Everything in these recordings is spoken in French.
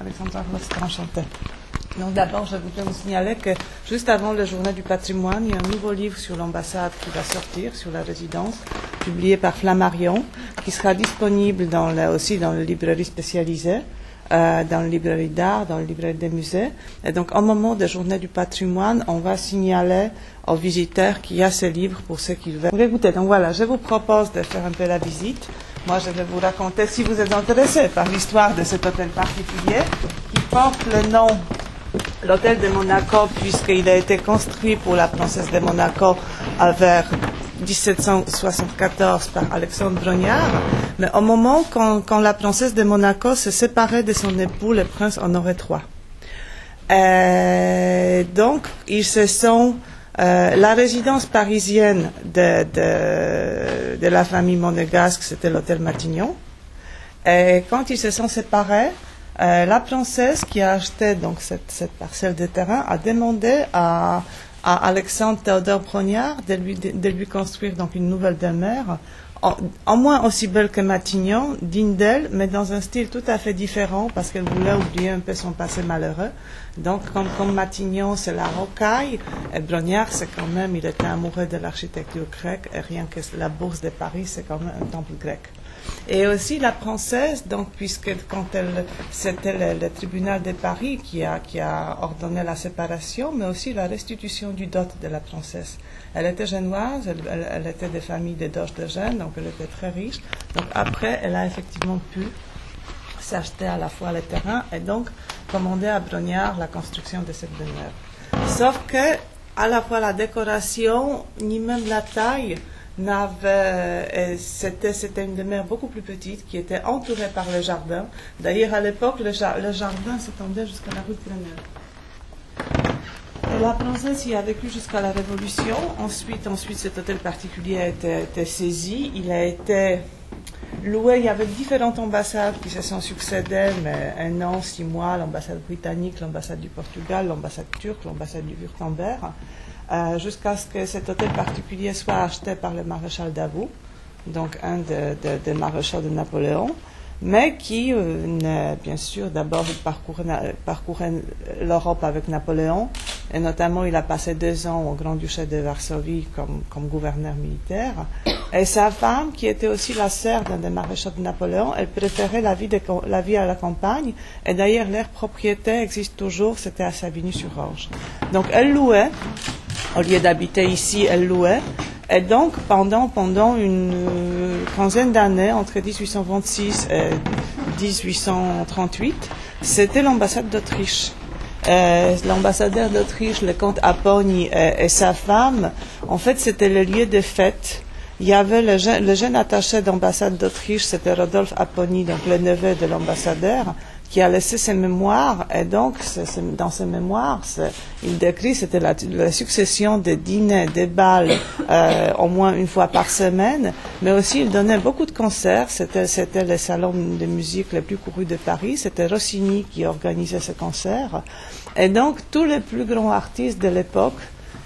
Alexandra Ross-Enchanté. Donc d'abord, je voudrais vous signaler que juste avant la journée du patrimoine, il y a un nouveau livre sur l'ambassade qui va sortir, sur la résidence, publié par Flammarion, qui sera disponible aussi dans les librairies spécialisées, dans les librairies d'art, dans les librairies des musées. Et donc, au moment de la journée du patrimoine, on va signaler aux visiteurs qu'il y a ce livre pour ceux qui veulent. Écoutez, donc voilà, je vous propose de faire un peu la visite. Moi, je vais vous raconter, si vous êtes intéressé par l'histoire de cet hôtel particulier, qui porte le nom l'hôtel de Monaco, puisqu'il a été construit pour la princesse de Monaco vers 1774 par Alexandre Brognard. Mais au moment quand la princesse de Monaco s'est séparée de son époux, le prince Honoré III. Donc, ils se sont... la résidence parisienne de la famille monégasque, c'était l'hôtel Matignon. Et quand ils se sont séparés, la princesse qui a acheté donc cette parcelle de terrain a demandé à Alexandre Théodore Brognard de lui construire donc une nouvelle demeure, au moins aussi belle que Matignon, digne d'elle, mais dans un style tout à fait différent parce qu'elle voulait oublier un peu son passé malheureux. Donc, comme Matignon, c'est la rocaille, et Brognard, c'est quand même, il était amoureux de l'architecture grecque, et rien que la bourse de Paris, c'est quand même un temple grec. Et aussi la princesse, donc, puisque c'était le tribunal de Paris qui a ordonné la séparation, mais aussi la restitution du dot de la princesse. Elle était génoise, elle était des familles des Doges de Gênes, donc elle était très riche. Donc après, elle a effectivement pu s'acheter à la fois les terrains et donc commander à Brognard la construction de cette demeure. Sauf que, à la fois la décoration, ni même la taille, c'était une demeure beaucoup plus petite qui était entourée par le jardin. D'ailleurs, à l'époque, le jardin s'étendait jusqu'à la rue Clenel. Et la princesse y a vécu jusqu'à la Révolution. Ensuite, cet hôtel particulier a été saisi. Il a été loué. Il y avait différentes ambassades qui se sont succédées, mais 1 an, 6 mois, l'ambassade britannique, l'ambassade du Portugal, l'ambassade turque, l'ambassade du Wurtemberg. Jusqu'à ce que cet hôtel particulier soit acheté par le maréchal Davout, donc un des maréchaux de Napoléon, mais qui, bien sûr, d'abord parcourait l'Europe avec Napoléon, et notamment il a passé 2 ans au Grand-Duché de Varsovie comme gouverneur militaire, et sa femme, qui était aussi la sœur d'un des maréchaux de Napoléon, elle préférait la vie à la campagne, et d'ailleurs leur propriété existe toujours, c'était à Savigny-sur-Orge. Donc elle louait, au lieu d'habiter ici, elle louait. Et donc, pendant une quinzaine d'années, entre 1826 et 1838, c'était l'ambassade d'Autriche. L'ambassadeur d'Autriche, le comte Apponi et sa femme, en fait, c'était le lieu de fête. Il y avait le jeune attaché d'ambassade d'Autriche, c'était Rodolphe Apponi, donc le neveu de l'ambassadeur, qui a laissé ses mémoires, et donc dans ses mémoires, il décrit c'était la succession de dîners, de bals, au moins 1 fois par semaine, mais aussi il donnait beaucoup de concerts, c'était le salon de musique le plus couru de Paris, c'était Rossini qui organisait ces concerts, et donc tous les plus grands artistes de l'époque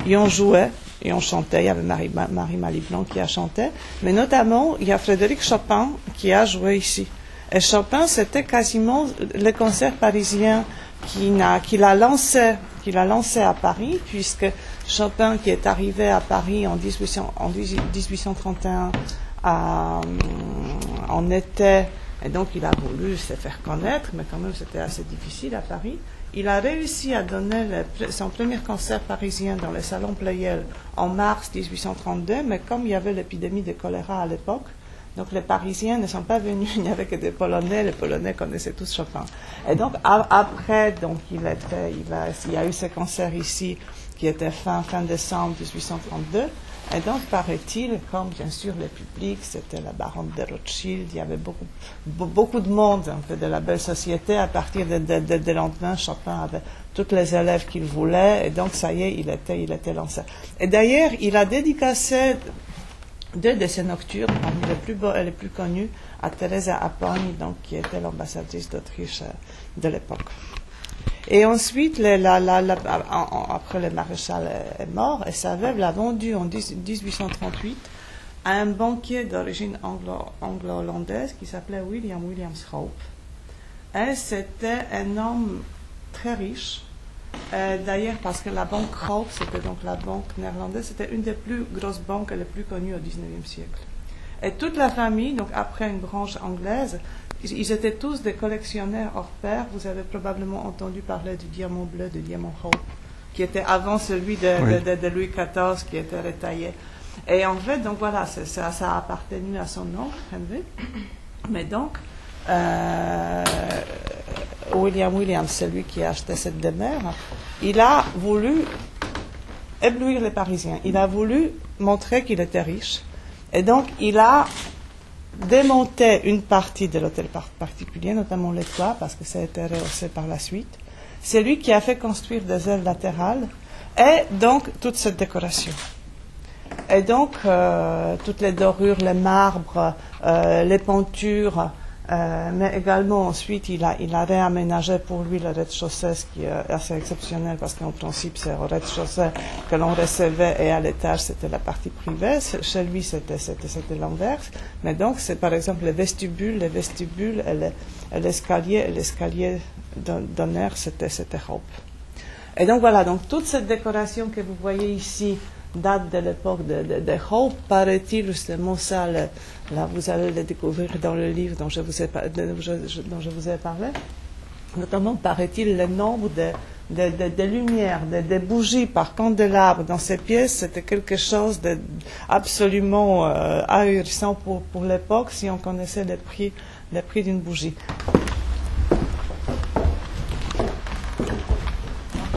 y ont joué, et on chantait, il y avait Marie Maliblanc qui a chanté, mais notamment il y a Frédéric Chopin qui a joué ici. Et Chopin, c'était quasiment le concert parisien qu'il a lancé à Paris, puisque Chopin, qui est arrivé à Paris en 1831 en été, et donc il a voulu se faire connaître, mais quand même c'était assez difficile à Paris. Il a réussi à donner son premier concert parisien dans le Salon Pleyel en mars 1832, mais comme il y avait l'épidémie de choléra à l'époque, donc les Parisiens ne sont pas venus, il n'y avait que des Polonais, les Polonais connaissaient tous Chopin. Et donc après, donc il y a eu ce concert ici qui était fin décembre 1832. Et donc paraît-il, comme bien sûr le public, c'était la baronne de Rothschild, il y avait beaucoup de monde, un peu de la belle société. À partir de lendemain, Chopin avait tous les élèves qu'il voulait, et donc ça y est, il était lancé. Et d'ailleurs, il a dédicacé 2 de ces nocturnes, parmi les plus beaux et les plus connus, à Teresa Apponi, donc, qui était l'ambassadrice d'Autriche de l'époque. Et ensuite, après le maréchal est mort, et sa veuve l'a vendu en 1838 à un banquier d'origine anglo-hollandaise qui s'appelait William Hope. Et c'était un homme très riche. D'ailleurs, parce que la banque Rabobank, c'était donc la banque néerlandaise, c'était une des plus grosses banques et les plus connues au XIXe siècle. Et toute la famille, donc après une branche anglaise, ils étaient tous des collectionneurs hors pair. Vous avez probablement entendu parler du diamant bleu, du diamant Rabobank, qui était avant celui de Louis XIV, qui était retaillé. Et en fait, donc voilà, ça a appartenu à son oncle, Henry. Mais donc, William Williams, celui qui a acheté cette demeure, il a voulu éblouir les Parisiens. Il a voulu montrer qu'il était riche. Et donc, il a démonté une partie de l'hôtel particulier, notamment les toits, parce que ça a été rehaussé par la suite. C'est lui qui a fait construire des ailes latérales et donc toute cette décoration. Et donc, toutes les dorures, les marbres, les peintures, mais également ensuite, il a réaménagé pour lui le rez-de-chaussée, ce qui est assez exceptionnel parce qu'en principe, c'est au rez-de-chaussée que l'on recevait et à l'étage, c'était la partie privée. Chez lui, c'était l'inverse. Mais donc, c'est par exemple les vestibules et l'escalier d'honneur, c'était Hope. Et donc voilà, donc toute cette décoration que vous voyez ici date de l'époque de Hope, paraît-il justement ça, là vous allez le découvrir dans le livre dont je vous ai parlé, notamment paraît-il le nombre de lumières, de bougies par candélabre dans ces pièces, c'était quelque chose d'absolument ahurissant pour l'époque si on connaissait le prix d'une bougie.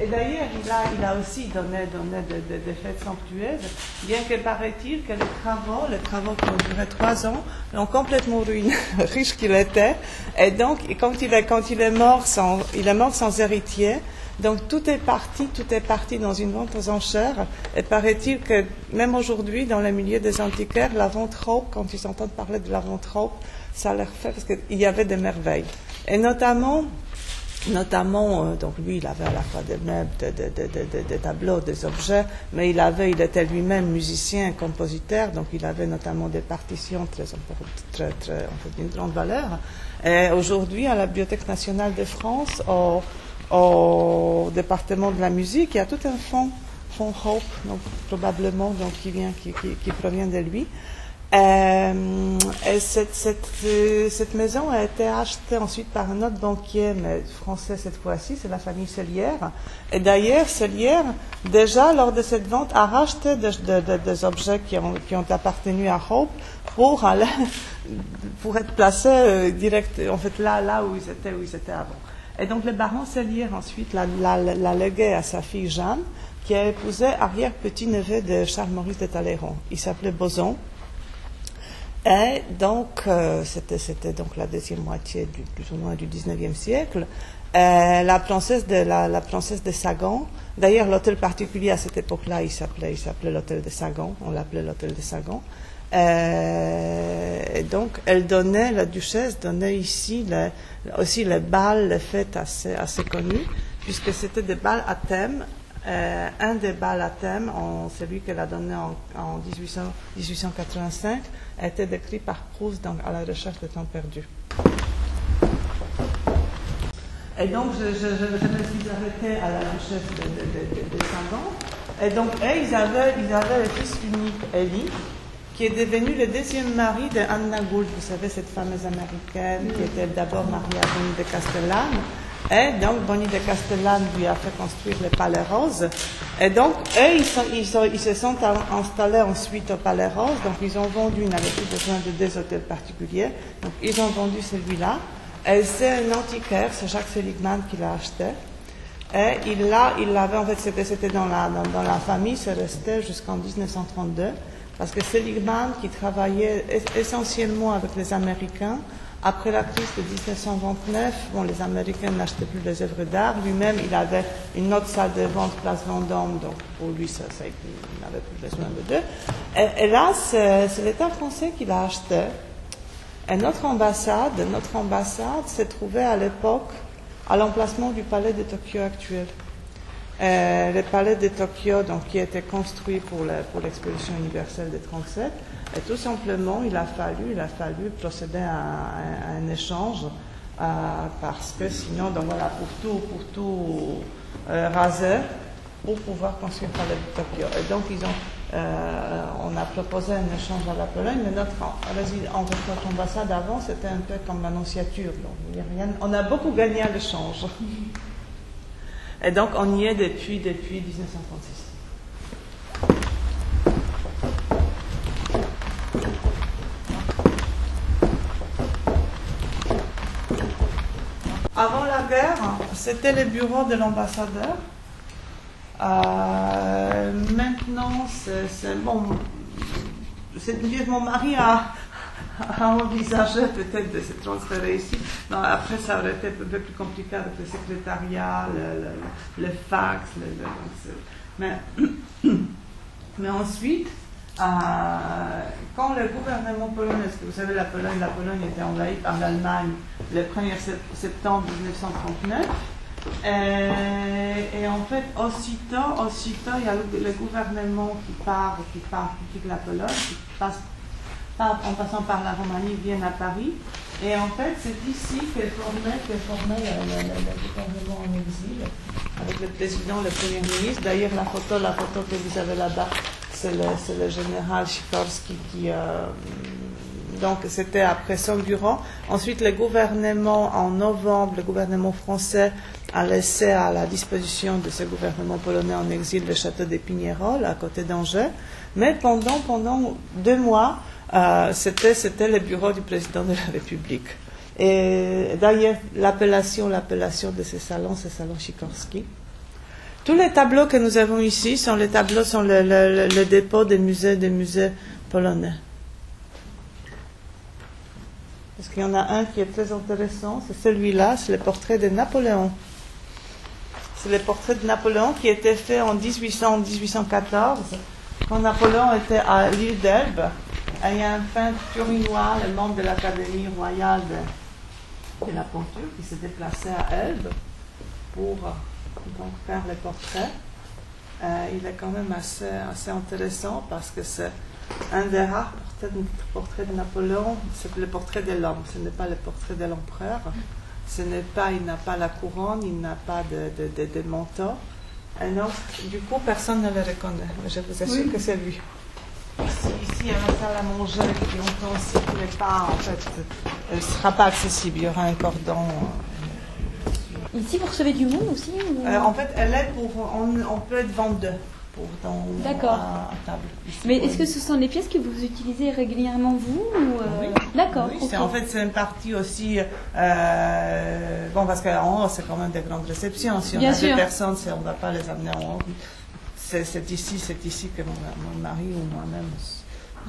Et d'ailleurs, il a aussi donné des fêtes somptueuses, bien que paraît-il que les travaux qui ont duré 3 ans, l'ont complètement ruiné, riche qu'il était. Et donc, quand il est mort sans héritier. Donc, tout est parti dans une vente aux enchères. Et paraît-il que, même aujourd'hui, dans le milieu des antiquaires, la vente Hope, quand ils entendent parler de la vente Hope, ça leur fait, parce qu'il y avait des merveilles. Et notamment, donc lui, il avait à la fois des meubles, des tableaux, des objets, mais il était lui-même musicien, compositeur, donc il avait notamment des partitions d'une grande valeur. Et aujourd'hui, à la Bibliothèque nationale de France, au département de la musique, il y a tout un fonds Hope, donc probablement, donc qui provient de lui. Et cette maison a été achetée ensuite par un autre banquier, mais français cette fois-ci, c'est la famille Sellière. Et d'ailleurs, Sellière, déjà lors de cette vente, a racheté des objets qui ont appartenu à Hope pour être placés direct, en fait là où ils étaient avant. Et donc le baron Sellière ensuite l'a légué à sa fille Jeanne, qui a épousé arrière-petit-neveu de Charles-Maurice de Talleyrand. Il s'appelait Boson. Et donc, c'était donc la deuxième moitié plus ou moins du XIXe siècle. La princesse de Sagan. D'ailleurs, l'hôtel particulier à cette époque-là, il s'appelait l'hôtel de Sagan. On l'appelait l'hôtel de Sagan. Et donc, la duchesse donnait ici aussi les bals, les fêtes assez connus, puisque c'était des bals à thème. Un des bals à thème, celui qu'elle a donné en 1885, a été décrit par Proust à la recherche de temps perdu. Et donc, je me suis arrêtée à la duchesse de Sagan. Et donc, ils avaient le fils unique, Élie, qui est devenu le deuxième mari de Anna Gould, vous savez, cette fameuse américaine qui était d'abord mariée à Bonnie de Castellane. Et donc, Bonnie de Castellane lui a fait construire le Palais Rose. Et donc, eux, ils se sont installés ensuite au Palais Rose. Donc, ils ont vendu, ils n'avaient plus besoin de 2 hôtels particuliers. Donc, ils ont vendu celui-là. Et c'est un antiquaire, c'est Jacques Seligman qui l'a acheté. Et il l'avait, en fait, c'était dans la famille, c'est resté jusqu'en 1932. Parce que Seligman, qui travaillait essentiellement avec les Américains, après la crise de 1929, les Américains n'achetaient plus les œuvres d'art. Lui-même, il avait une autre salle de vente, place Vendôme, donc pour lui, il n'avait plus besoin de deux. Et là, c'est l'État français qui l'a acheté. Et notre ambassade se trouvait à l'époque à l'emplacement du palais de Tokyo actuel. Le palais de Tokyo, donc, qui a été construit pour l'exposition universelle de 1937, et tout simplement, il a fallu procéder à un échange parce que sinon, donc voilà, pour tout raser, pour pouvoir construire Palais de Tokyo. Et donc, on a proposé un échange à la Pologne, mais notre ambassade avant, c'était un peu comme l'annonciature. On a beaucoup gagné à l'échange. Et donc, on y est depuis 1936. Avant la guerre, c'était le bureau de l'ambassadeur. Maintenant, mon mari a envisagé peut-être de se transférer ici. Non, après, ça aurait été un peu plus compliqué avec le secrétariat, le fax. Mais ensuite, quand le gouvernement polonais, parce que vous savez, la Pologne était envahie par l'Allemagne le 1er septembre 1939, et en fait, aussitôt, il y a le gouvernement qui quitte la Pologne, qui passe en passant par la Roumanie, viennent à Paris. Et en fait, c'est ici qu'est formé le gouvernement en exil, avec le président, le premier ministre. D'ailleurs, la photo que vous avez là-bas, c'est le général Sikorski qui... donc, c'était après son bureau. Ensuite, le gouvernement, en novembre, le gouvernement français a laissé à la disposition de ce gouvernement polonais en exil le château des Pignerol, à côté d'Angers. Mais pendant 2 mois, c'était le bureau du président de la République. Et d'ailleurs, l'appellation de ce salon, c'est salon Sikorski. Tous les tableaux que nous avons ici sont le dépôt des musées polonais. Parce qu'il y en a un qui est très intéressant, c'est celui-là, c'est le portrait de Napoléon. C'est le portrait de Napoléon qui était fait en 1814, quand Napoléon était à l'île d'Elbe. Et il y a un peintre turinois, le membre de l'Académie royale de la peinture, qui s'est déplacé à Elbe pour donc faire les portraits. Il est quand même assez intéressant parce que c'est un des rares portraits de Napoléon, c'est le portrait de l'homme, ce n'est pas le portrait de l'empereur. Il n'a pas la couronne, il n'a pas de manteau. Et donc, du coup, personne ne le reconnaît. Je vous assure que c'est lui. Ici, il y a la salle à manger qui on peut aussi tous les pas. En fait, elle ne sera pas accessible. Il y aura un cordon. Ici, vous recevez du monde aussi ou... En fait, elle est on peut être 22 D'accord. À table. Ici, mais est-ce que ce sont les pièces que vous utilisez régulièrement, vous ou Oui. D'accord. Oui, okay. En fait, c'est une partie aussi... parce qu'en haut, c'est quand même des grandes réceptions. Si on a 2 personnes, on ne va pas les amener en haut. C'est ici que mon mari ou moi-même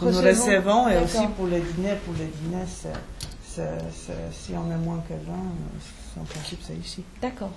nous recevons. Et aussi pour les dîners, si on est moins que 20, en principe, c'est ici. D'accord.